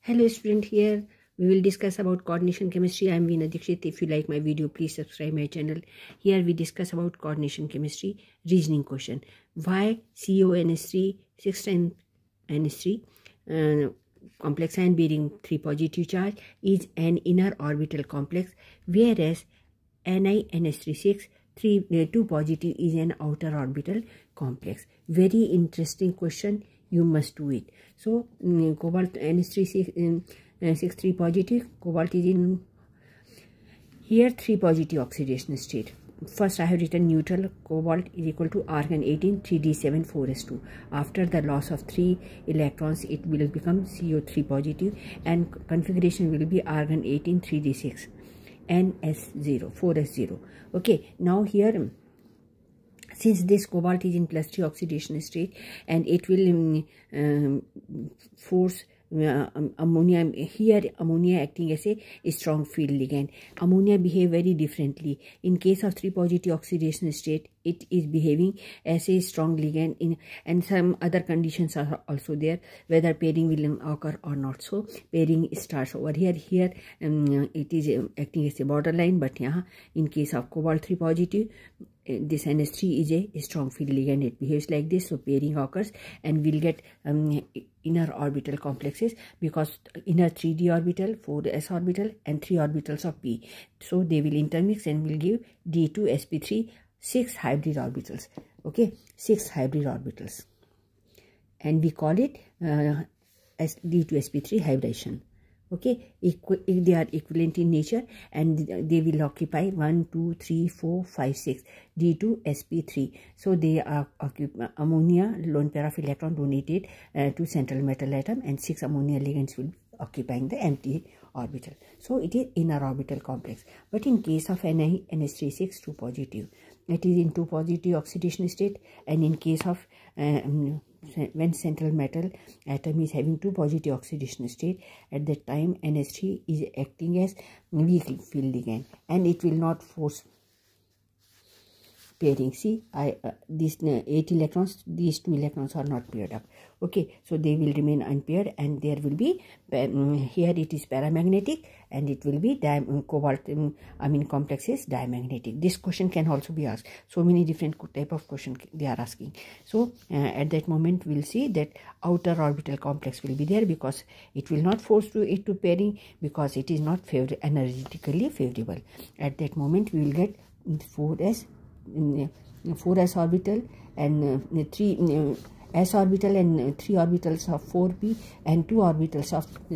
Hello student, here we will discuss about coordination chemistry. I am Veena Dikshit. If you like my video, please subscribe my channel. Here we discuss about coordination chemistry reasoning question. Why CONH3 6 times NH3 complex ion bearing 3 positive charge is an inner orbital complex, whereas NiNH36 2 positive is an outer orbital complex. Very interesting question. You must do it. So cobalt NH3 3 positive, cobalt is in here 3 positive oxidation state. First I have written neutral cobalt is equal to argon 18 3d7 4s2. After the loss of 3 electrons, it will become CO3 positive and configuration will be argon 18 3d6 ns0 4s0. Okay, now here since this cobalt is in +3 oxidation state and it will force ammonia, here ammonia acting as a strong field ligand. Ammonia behave very differently. In case of 3 positive oxidation state, it is behaving as a strong ligand in, and some other conditions are also there, whether pairing will occur or not. So pairing starts over here. Here it is acting as a borderline, but yeah, in case of cobalt 3 positive, this NH3 is a strong field ligand. It behaves like this, so pairing occurs and we'll get inner orbital complexes, because inner 3d orbital, 4s orbital and 3 orbitals of p. So they will intermix and will give D2sp3 6 hybrid orbitals. Okay, 6 hybrid orbitals, and we call it D2sp3 hybridization. Okay, they are equivalent in nature and they will occupy 1 2 3 4 5 6 D2sp3. So they are ammonia lone pair of electron donated to central metal atom, and 6 ammonia ligands will be occupying the empty orbital. So it is inner orbital complex. But in case of NiNH36 2 positive, it is in 2 positive oxidation state, and in case of when central metal atom is having 2 positive oxidation state, at that time NH3 is acting as weak field ligand and it will not force pairing. See, these 8 electrons, these 2 electrons are not paired up. Okay, so they will remain unpaired and there will be here it is paramagnetic and it will be cobalt complex is diamagnetic. This question can also be asked. So many different type of question they are asking. So at that moment we'll see that outer orbital complex will be there, because it will not force it to pairing, because it is not energetically favorable. At that moment we will get 4s orbital and 3 s orbital and 3 orbitals of 4p and 2 orbitals of